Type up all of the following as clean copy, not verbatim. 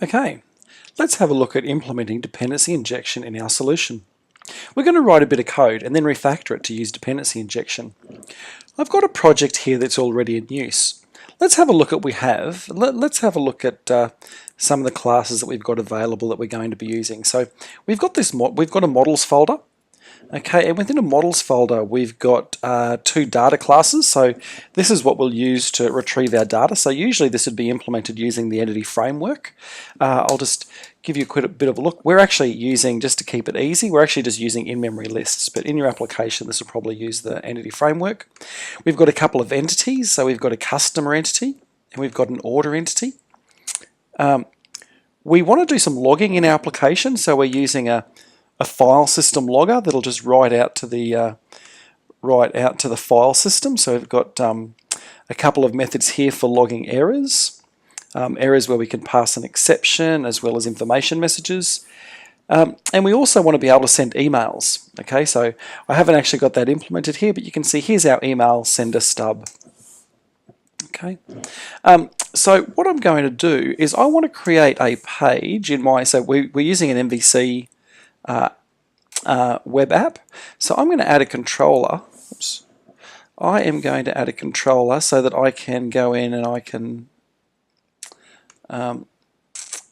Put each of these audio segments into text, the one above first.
Okay, let's have a look at implementing dependency injection in our solution. We're going to write a bit of code and then refactor it to use dependency injection. I've got a project here that's already in use. Let's have a look at what we have. Let's have a look at some of the classes that we've got available that we're going to be using. So we've got a models folder. Okay, and within a models folder, we've got two data classes. So this is what we'll use to retrieve our data. So usually this would be implemented using the entity framework. I'll just give you a bit of a look. We're actually using, just to keep it easy, we're actually just using in-memory lists. But in your application, this will probably use the entity framework. We've got a couple of entities. So we've got a customer entity and we've got an order entity. We want to do some logging in our application. So we're using a file system logger that'll just write out to the file system. So we've got a couple of methods here for logging errors, errors where we can pass an exception as well as information messages. And we also want to be able to send emails. Okay, so I haven't actually got that implemented here, but you can see here's our email sender stub. Okay, so what I'm going to do is I want to create a page in my, so we're using an MVC web app. So I'm going to add a controller. Oops. I am going to add a controller so that I can go in and I can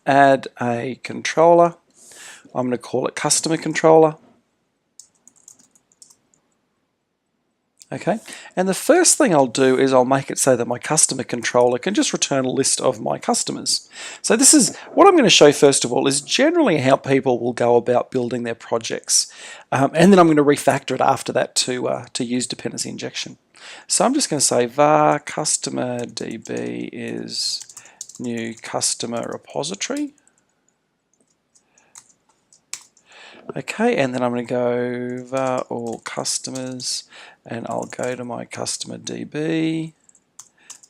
add a controller. I'm going to call it customer controller. Okay, and the first thing I'll do is I'll make it so that my customer controller can just return a list of my customers. So this is what I'm going to show first of all is generally how people will go about building their projects, and then I'm going to refactor it after that to use dependency injection. So I'm just going to say var customer db is new customer repository. Okay, and then I'm going to go var all customers, and I'll go to my customer DB,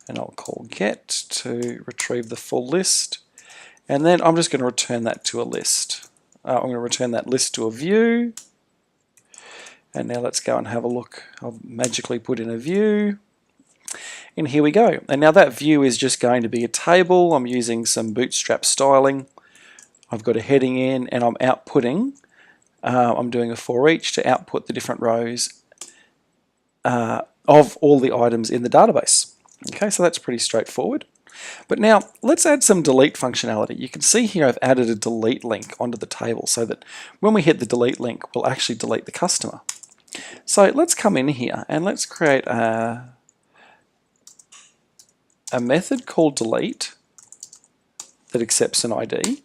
and I'll call get to retrieve the full list, and then I'm just going to return that to a list. I'm going to return that list to a view, and now let's go and have a look. I'll magically put in a view, and here we go. And now that view is just going to be a table. I'm using some bootstrap styling. I've got a heading in, and I'm outputting. I'm doing a for each to output the different rows of all the items in the database. Okay, so that's pretty straightforward. But now let's add some delete functionality. You can see here I've added a delete link onto the table so that when we hit the delete link, we'll actually delete the customer. So let's come in here and let's create a method called delete that accepts an ID.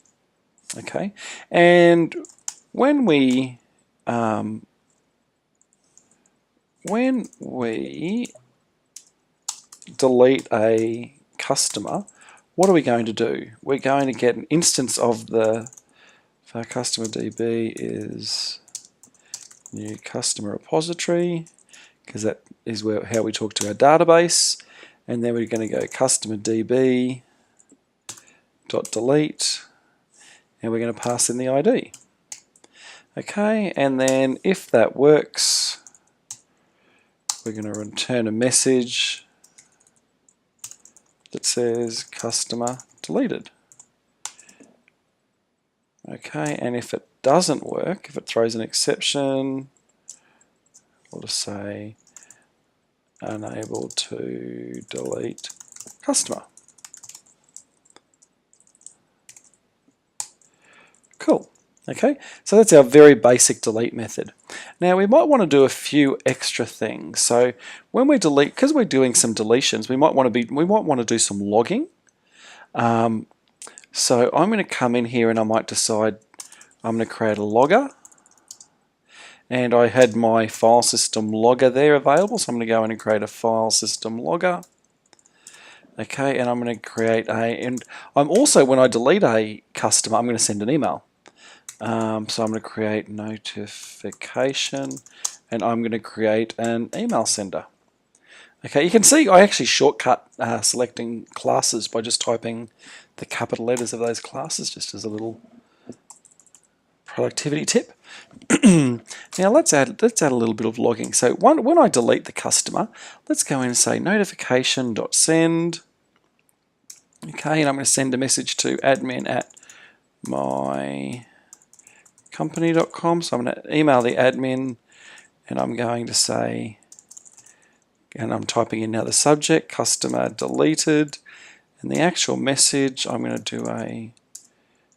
Okay, and when we delete a customer, what are we going to do? We're going to get an instance of the for customer DB is new customer repository, because that is how we talk to our database, and then we're going to go customer DB dot delete, and we're going to pass in the ID. Okay, and then if that works, we're going to return a message that says customer deleted. Okay, and if it doesn't work, if it throws an exception, we'll just say unable to delete customer. Cool. Okay, so that's our very basic delete method. Now we might want to do a few extra things. So when we delete, because we're doing some deletions, we might want to do some logging. So I'm going to come in here and I might decide I'm going to create a logger. And I had my file system logger there available, so I'm going to go in and create a file system logger. Okay, and I'm going to create and I'm also, when I delete a customer, I'm going to send an email. So I'm going to create notification, and I'm going to create an email sender. Okay, you can see I actually shortcut selecting classes by just typing the capital letters of those classes, just as a little productivity tip. Now let's add a little bit of logging. So when I delete the customer, let's go in and say notification.send. Okay, and I'm going to send a message to admin at mycompany.com. So I'm going to email the admin, and I'm going to say, and I'm typing in now the subject, customer deleted, and the actual message, I'm going to do a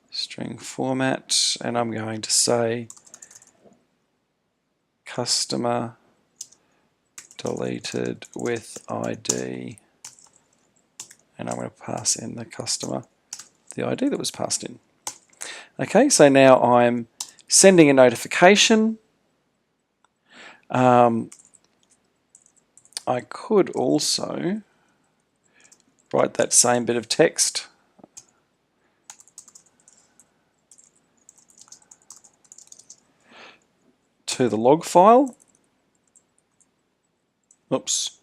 string format, and I'm going to say customer deleted with ID, and I'm going to pass in the customer, the ID that was passed in. Okay, so now I'm sending a notification. I could also write that same bit of text to the log file. Oops.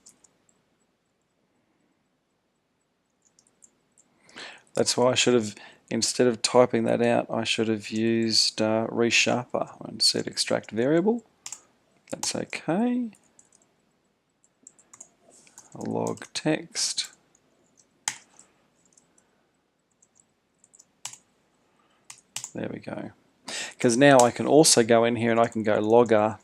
That's why I should have, instead of typing that out, I should have used resharper and said extract variable. That's okay. Log text. There we go. Because now I can also go in here and I can go logger.info,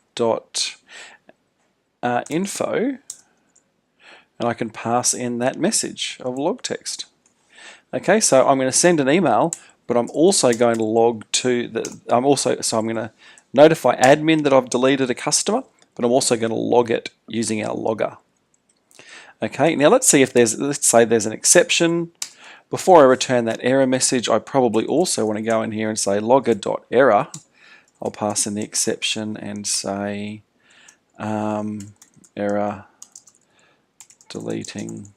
and I can pass in that message of log text. Okay, so I'm going to send an email, but I'm also going to log to the, so I'm going to notify admin that I've deleted a customer, but I'm also going to log it using our logger. Okay, now let's see if let's say there's an exception. Before I return that error message, I probably also want to go in here and say logger.error. I'll pass in the exception and say error deleting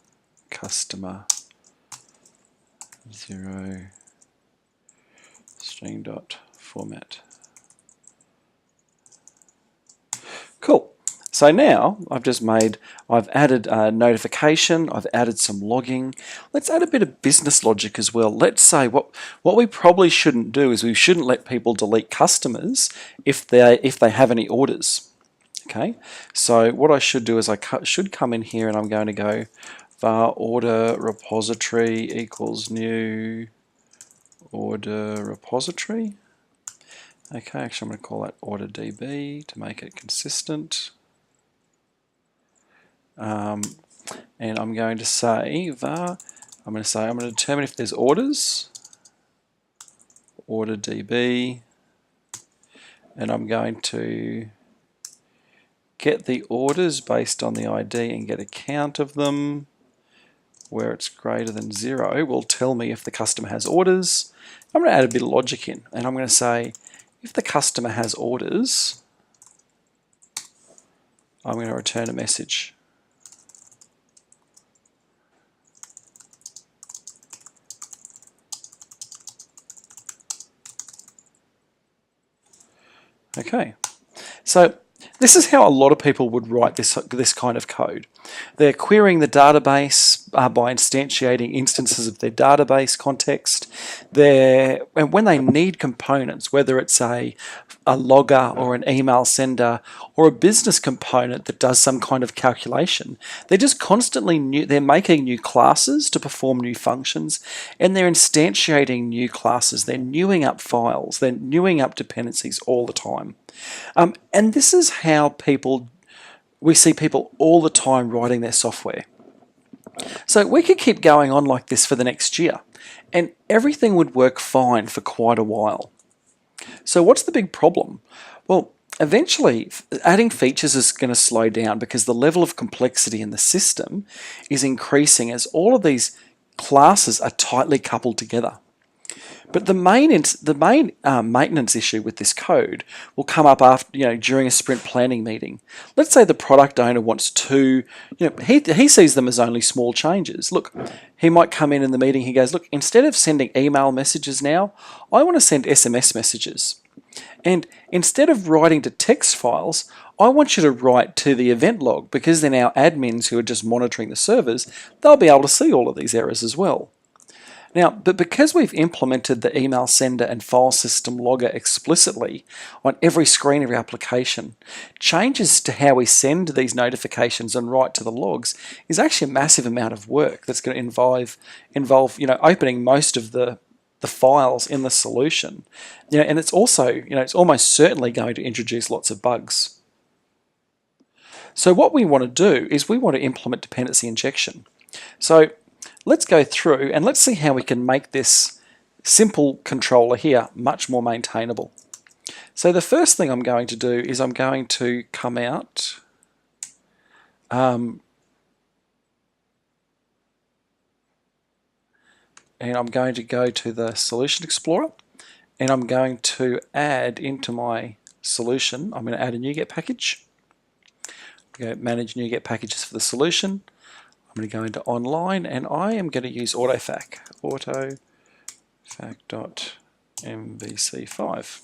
customer 0 string dot format. Cool. So now I've added a notification, I've added some logging. Let's add a bit of business logic as well. Let's say what we probably shouldn't do is we shouldn't let people delete customers if they have any orders. Okay, so what I should do is I should come in here and I'm going to go var order repository equals new order repository. Okay, actually I'm going to call that order DB to make it consistent. And I'm going to say var, I'm going to determine if there's orders, order DB, and I'm going to get the orders based on the ID and get a count of them. Where it's greater than 0 will tell me if the customer has orders. I'm going to add a bit of logic in, and I'm going to say if the customer has orders, I'm going to return a message. Okay, so this is how a lot of people would write this kind of code. They're querying the database by instantiating instances of their database context. And when they need components, whether it's a logger or an email sender or a business component that does some kind of calculation, they're just constantly they're making new classes to perform new functions, and they're instantiating new classes. They're newing up files. They're newing up dependencies all the time. And this is how we see people all the time writing their software. So we could keep going on like this for the next year, and everything would work fine for quite a while. So what's the big problem? Well, eventually adding features is going to slow down because the level of complexity in the system is increasing as all of these classes are tightly coupled together. But the main maintenance issue with this code will come up after, during a sprint planning meeting. Let's say the product owner wants to, he sees them as only small changes. Look, he might come in the meeting, he goes, look, instead of sending email messages now, I want to send SMS messages. And instead of writing to text files, I want you to write to the event log, because then our admins who are just monitoring the servers, they'll be able to see all of these errors as well. Now, but because we've implemented the email sender and file system logger explicitly on every screen of our application, changes to how we send these notifications and write to the logs is actually a massive amount of work that's going to involve opening most of the the files in the solution. And it's also, it's almost certainly going to introduce lots of bugs. So what we want to do is we want to implement dependency injection. So let's go through and let's see how we can make this simple controller here much more maintainable. So the first thing I'm going to do is I'm going to come out and I'm going to go to the Solution Explorer and I'm going to add into my solution, I'm going to add a NuGet package. Go manage NuGet packages for the solution. I'm going to go into online and I am going to use AutoFac, autofac.mvc5.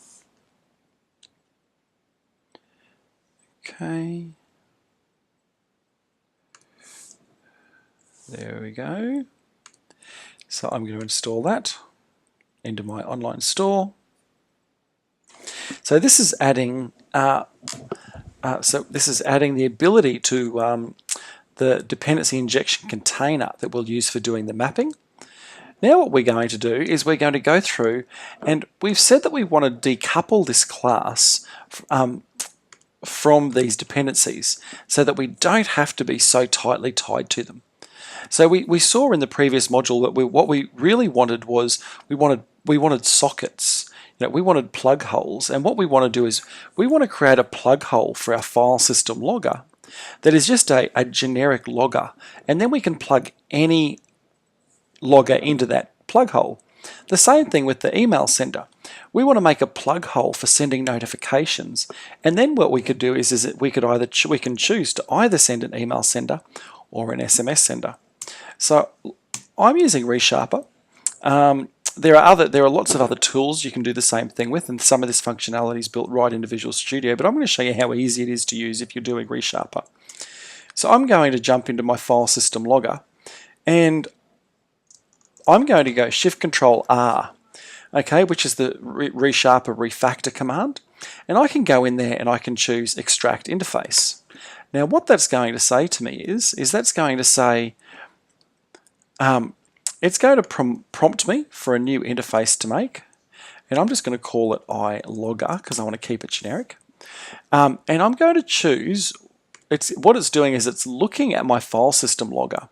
Okay, there we go. So I'm going to install that into my online store. So this is adding the ability to the dependency injection container that we'll use for doing the mapping. Now what we're going to do is we're going to go through, and we've said that we want to decouple this class from these dependencies so that we don't have to be so tightly tied to them. So we saw in the previous module that what we really wanted was we wanted sockets. We wanted plug holes, and what we want to do is we want to create a plug hole for our file system logger that is just a generic logger, and then we can plug any logger into that plug hole. The same thing with the email sender. We want to make a plug hole for sending notifications, and then what we could do is that we can choose to either send an email sender or an SMS sender. So I'm using ReSharper. There are lots of other tools you can do the same thing with, and some of this functionality is built right into Visual Studio, but I'm going to show you how easy it is to use if you're doing ReSharper. So I'm going to jump into my file system logger, and I'm going to go Shift-Control-R, okay, which is the ReSharper refactor command, and I can go in there and I can choose Extract Interface. Now what that's going to say to me is that's going to say, it's going to prompt me for a new interface to make, and I'm just going to call it iLogger because I want to keep it generic. And I'm going to choose, what it's doing is it's looking at my file system logger,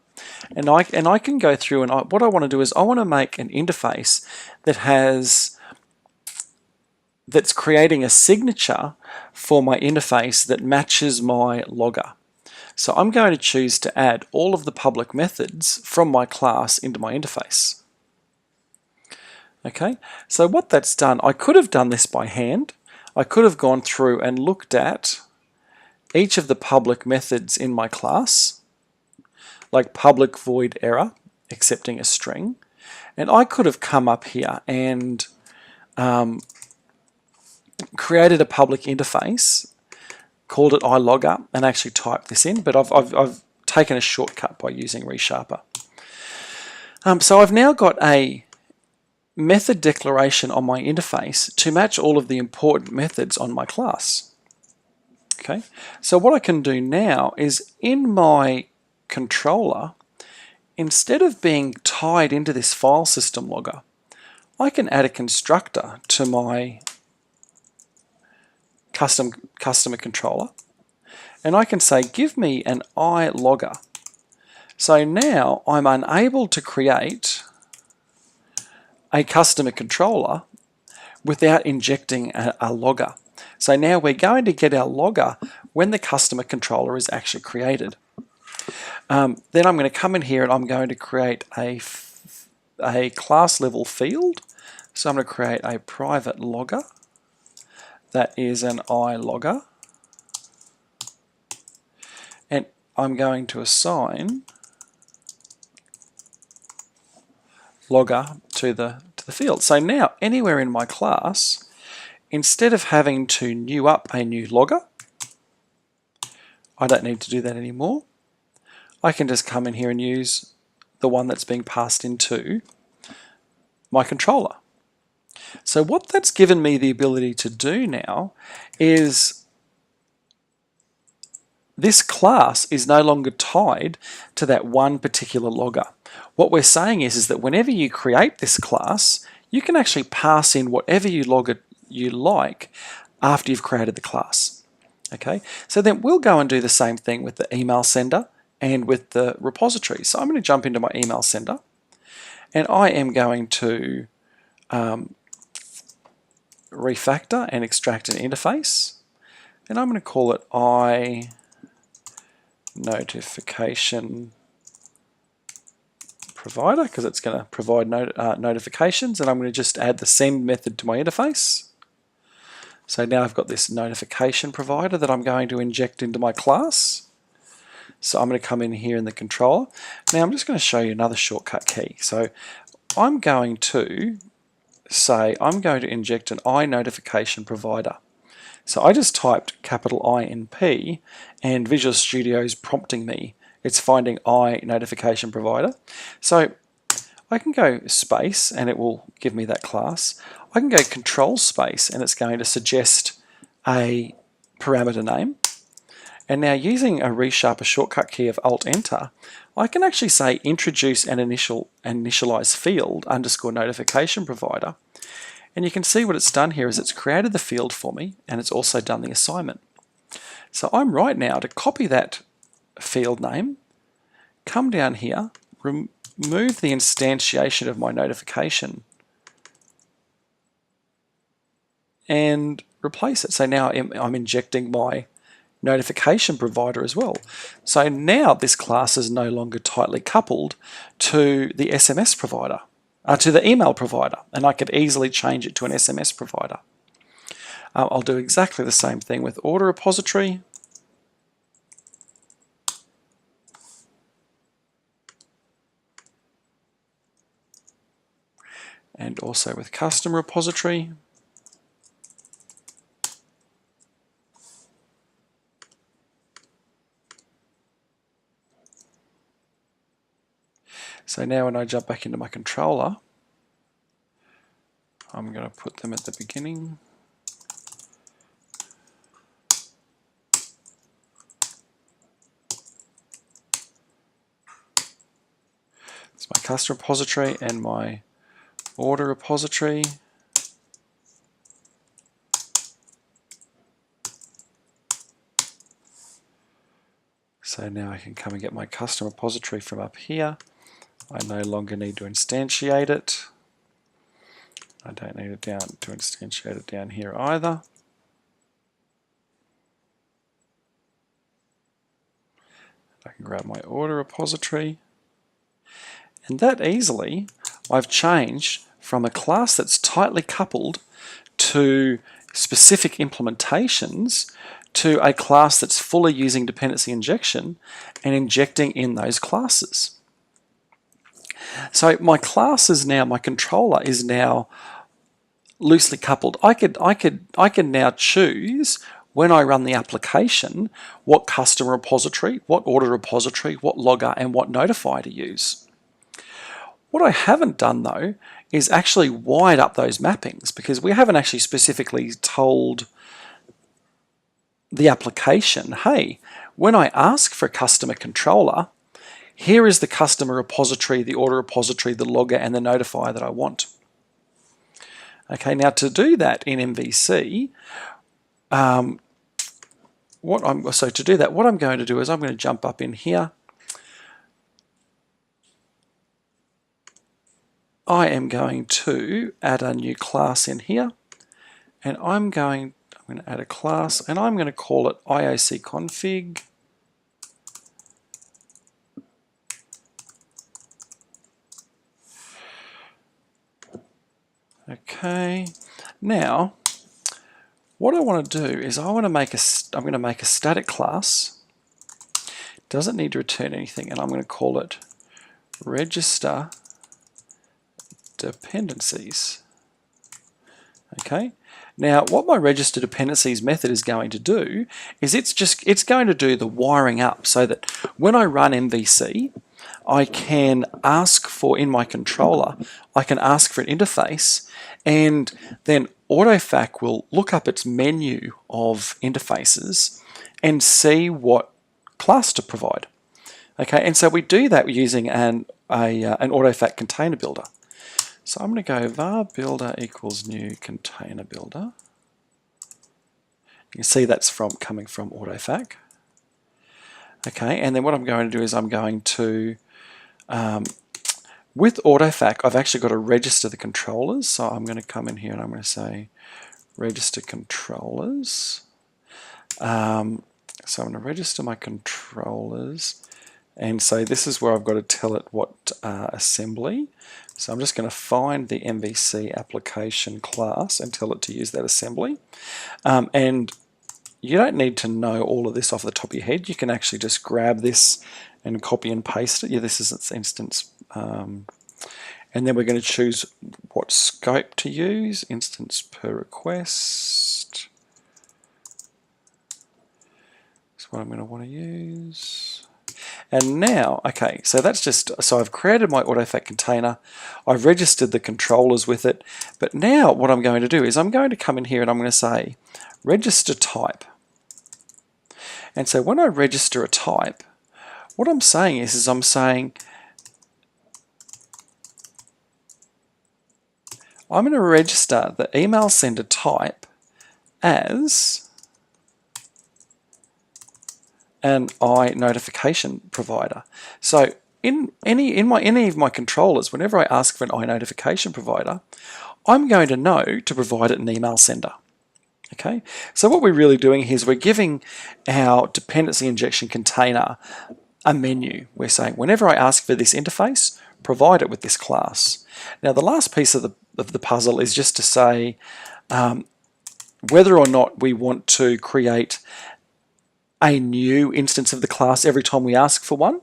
and I can go through, and what I want to do is I want to make an interface that's creating a signature for my interface that matches my logger. So I'm going to choose to add all of the public methods from my class into my interface. Okay, so what that's done, I could have done this by hand. I could have gone through and looked at each of the public methods in my class, like public void error, accepting a string, and I could have come up here and created a public interface, called it iLogger, and actually typed this in, but I've taken a shortcut by using ReSharper. So I've now got a method declaration on my interface to match all of the important methods on my class. Okay, so what I can do now is in my controller, instead of being tied into this file system logger, I can add a constructor to my customer controller, and I can say give me an iLogger. So now I'm unable to create a customer controller without injecting a logger. So now we're going to get our logger when the customer controller is actually created. Then I'm going to come in here and I'm going to create a class level field. So I'm going to create a private logger that is an iLogger, and I'm going to assign logger to the field. So now anywhere in my class, instead of having to new up a new logger, I don't need to do that anymore. I can just come in here and use the one that's being passed into my controller. So what that's given me the ability to do now is this class is no longer tied to that one particular logger. What we're saying is that whenever you create this class, you can actually pass in whatever you like after you've created the class. Okay, so then we'll go and do the same thing with the email sender and with the repository. So I'm going to jump into my email sender, and I am going to refactor and extract an interface, and I'm going to call it iNotification Provider because it's going to provide notifications, and I'm going to just add the send method to my interface. So now I've got this notification provider that I'm going to inject into my class. So I'm going to come in here in the controller. Now I'm just going to show you another shortcut key. So I'm going to say I'm going to inject an iNotification Provider. So I just typed capital INP, and Visual Studio's prompting me. It's finding iNotification Provider. So I can go space and it will give me that class. I can go control space and it's going to suggest a parameter name. And now using a ReSharper shortcut key of Alt Enter, I can actually say introduce an initialize field _ notification provider. And you can see what it's done here is it's created the field for me, and it's also done the assignment. So I'm right now to copy that field name, come down here, remove the instantiation of my notification, and replace it. So now I'm injecting my notification provider as well. So now this class is no longer tightly coupled to the SMS provider, to the email provider, and I could easily change it to an SMS provider. I'll do exactly the same thing with order repository. And also with custom repository. So now when I jump back into my controller, I'm going to put them at the beginning. It's my custom repository and my order repository. So now I can come and get my custom repository from up here. I no longer need to instantiate it. I don't need it to instantiate it down here either. I can grab my order repository. And that easily, I've changed from a class that's tightly coupled to specific implementations to a class that's fully using dependency injection and injecting in those classes. So my class is now, my controller is now loosely coupled. I can now choose when I run the application what custom repository, what order repository, what logger, and what notify to use. What I haven't done though is actually wired up those mappings, because we haven't actually specifically told the application, hey, when I ask for a customer controller, here is the customer repository, the order repository, the logger, and the notifier that I want. Okay, now to do that in MVC, what I'm going to do is I'm going to jump up in here. I am going to add a new class in here, and I'm going to add a class, and I'm going to call it IOCConfig. Okay, now what I want to do is I'm going to make a static class. It doesn't need to return anything, and I'm going to call it register dependencies. Okay. Now, what my register dependencies method is going to do is it's going to do the wiring up so that when I run MVC, I can ask for, in my controller, I can ask for an interface, and then AutoFac will look up its menu of interfaces and see what class to provide. Okay, and so we do that using an AutoFac container builder. So I'm going to go var builder equals new container builder. You can see that's coming from AutoFac. Okay, and then what I'm going to do is I'm going to, with AutoFac, I've actually got to register the controllers. So I'm going to come in here and I'm going to say register controllers. So I'm going to register my controllers and say this is where I've got to tell it what assembly. So I'm just going to find the MVC application class and tell it to use that assembly. And you don't need to know all of this off the top of your head. You can actually just grab this and copy and paste it. Yeah, this is its instance. And then we're going to choose what scope to use, instance per request. That's what I'm going to want to use. And now, okay, so that's just, so I've created my AutoFac container, I've registered the controllers with it, but now what I'm going to do is I'm going to come in here and I'm going to say register type. And so when I register a type, what I'm saying is I'm saying I'm going to register the email sender type as an iNotification provider. So in any of my controllers, whenever I ask for an iNotification provider, I'm going to know to provide it an email sender. Okay, so what we're really doing here is we're giving our dependency injection container a menu. We're saying whenever I ask for this interface, provide it with this class. Now the last piece of the puzzle is just to say whether or not we want to create a new instance of the class every time we ask for one,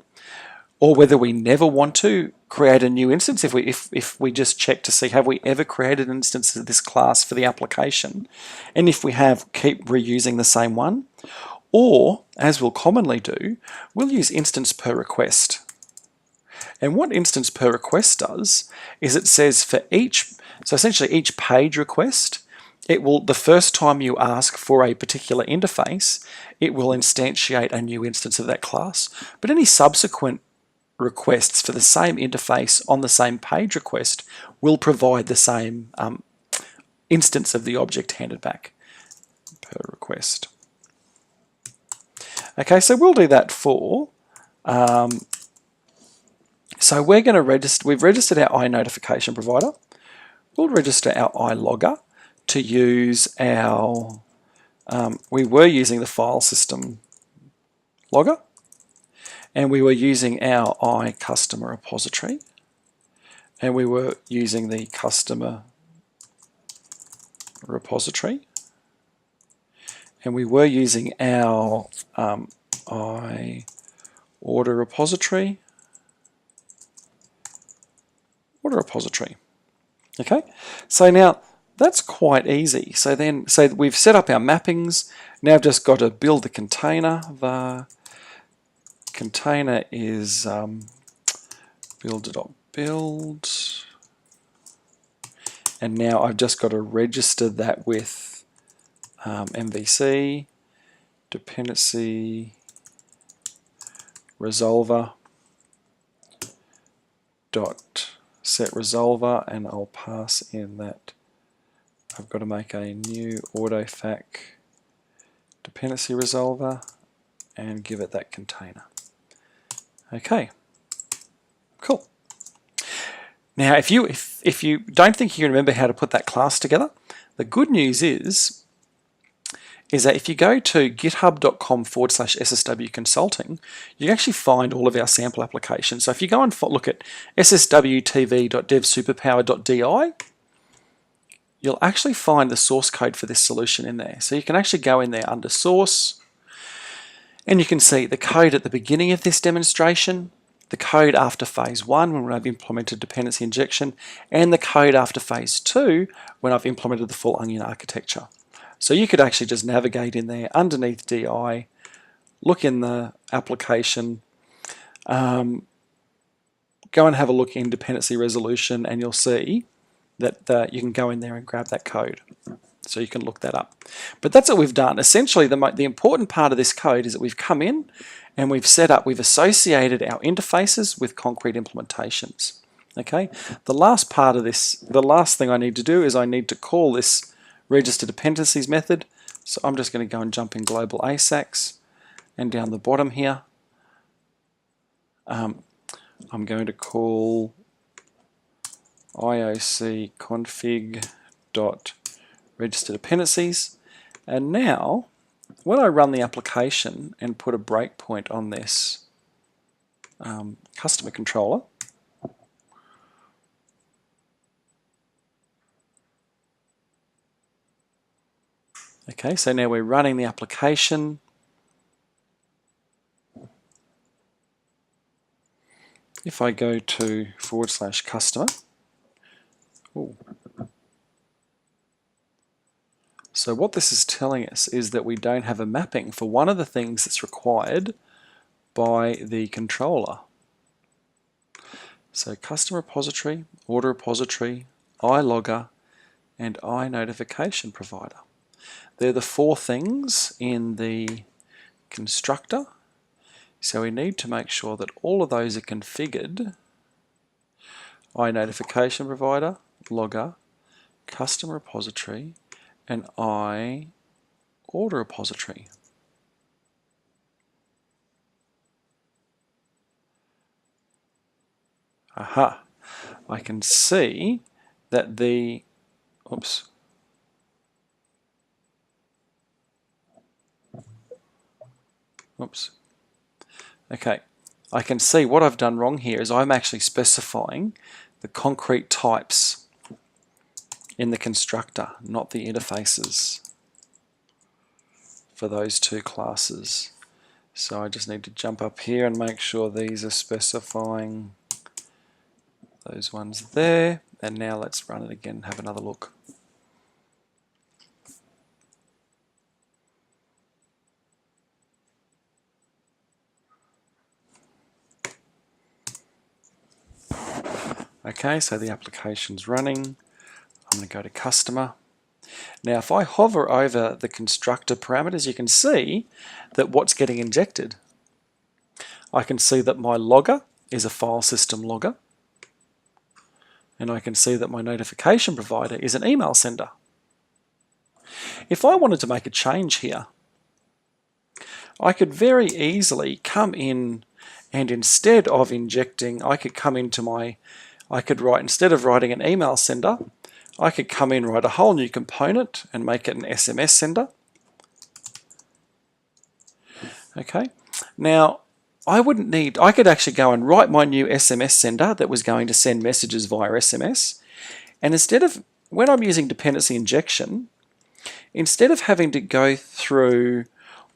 or whether we never want to create a new instance if we just check to see have we ever created an instance of this class for the application, and if we have, keep reusing the same one, or as we'll commonly do, we'll use instance per request. And what instance per request does is it says for each, so essentially each page request, it will, the first time you ask for a particular interface, it will instantiate a new instance of that class. But any subsequent requests for the same interface on the same page request will provide the same instance of the object handed back per request. Okay, so we'll do that for, so we're going to register, we've registered our iNotification provider. We'll register our iLogger to use our, we were using the file system logger, and we were using our iCustomer repository, and we were using the customer repository, and we were using our iOrder repository, Okay, so now that's quite easy. So then, we've set up our mappings. Now I've just got to build the container. The container is builder.build, and now I've just got to register that with MVC dependency resolver dot set resolver, and I'll pass in that I've got to make a new AutoFac dependency resolver and give it that container. Okay, cool. Now if you don't think you can remember how to put that class together, the good news is that if you go to github.com/SSW consulting, you actually find all of our sample applications. So if you go and look at sswtv.devsuperpower.di, you'll actually find the source code for this solution in there. So you can actually go in there under source, and you can see the code at the beginning of this demonstration, the code after phase 1 when I've implemented dependency injection, and the code after phase 2 when I've implemented the full Onion architecture. So you could actually just navigate in there underneath DI, look in the application, go and have a look in dependency resolution, and you'll see that you can go in there and grab that code. So you can look that up. But that's what we've done. Essentially, the important part of this code is that we've come in and we've associated our interfaces with concrete implementations. Okay, the last part of this, the last thing I need to do is I need to call this register dependencies method. So I'm just going to go and jump in global ASACs, and down the bottom here, I'm going to call IOC config dot register dependencies, and now when I run the application and put a breakpoint on this customer controller, okay, so now we're running the application. If I go to /customer, ooh. So what this is telling us is that we don't have a mapping for one of the things that's required by the controller. So custom repository, order repository, iLogger, and iNotification provider. They're the 4 things in the constructor. So we need to make sure that all of those are configured. iNotification provider, logger, custom repository, and iOrder repository. Aha, I can see that the, oops, oops, okay, I can see what I've done wrong here is I'm actually specifying the concrete types in the constructor, not the interfaces for those 2 classes. So I just need to jump up here and make sure these are specifying those ones there. And now let's run it again and have another look. Okay, so the application's running. I'm going to go to customer. Now if I hover over the constructor parameters, you can see that what's getting injected. I can see that my logger is a file system logger, and I can see that my notification provider is an email sender. If I wanted to make a change here, I could very easily come in, and instead of injecting, I could come into my, I could write, instead of writing an email sender, I could come in, write a whole new component and make it an SMS sender. Okay, now I wouldn't need, I could actually go and write my new SMS sender that was going to send messages via SMS, and instead of, when I'm using dependency injection, instead of having to go through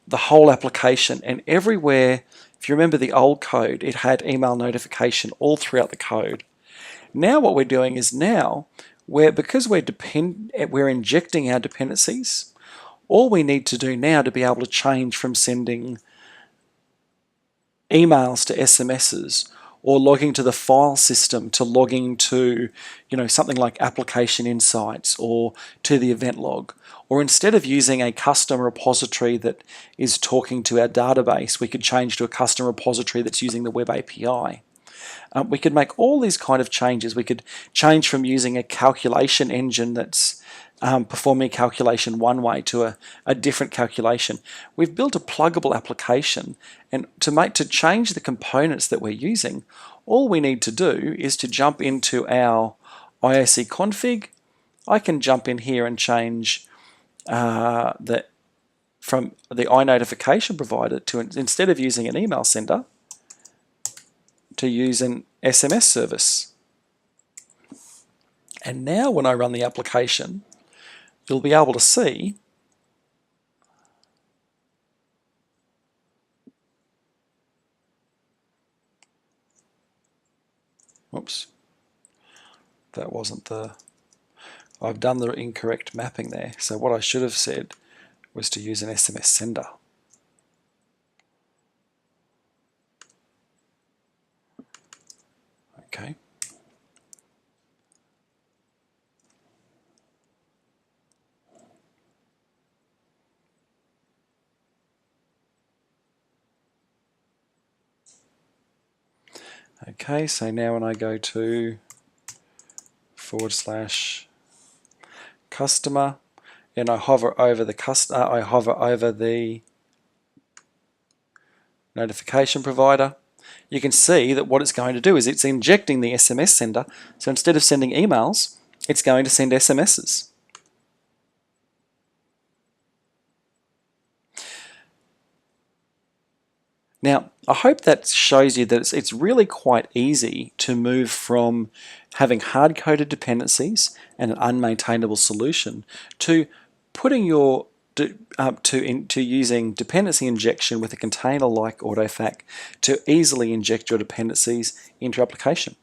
the whole application and everywhere, if you remember the old code, it had email notification all throughout the code. Now what we're doing is because we're injecting our dependencies, all we need to do now to be able to change from sending emails to SMSs or logging to the file system to logging to, something like application insights or to the event log. Or instead of using a custom repository that is talking to our database, we could change to a custom repository that's using the web API. We could make all these kind of changes. We could change from using a calculation engine that's performing a calculation one way to a different calculation. We've built a pluggable application, and to change the components that we're using, all we need to do is to jump into our IOC config. I can jump in here and change from the iNotification provider to, instead of using an email sender, to use an SMS service. And now when I run the application, you'll be able to see oops, that wasn't I've done the incorrect mapping there. So what I should have said was to use an SMS sender. Okay. Okay, so now when I go to / customer and I hover over the notification provider, you can see that what it's going to do is it's injecting the SMS sender. So instead of sending emails, it's going to send SMSs. Now, I hope that shows you that it's really quite easy to move from having hard-coded dependencies and an unmaintainable solution to putting your to using dependency injection with a container like AutoFac to easily inject your dependencies into your application.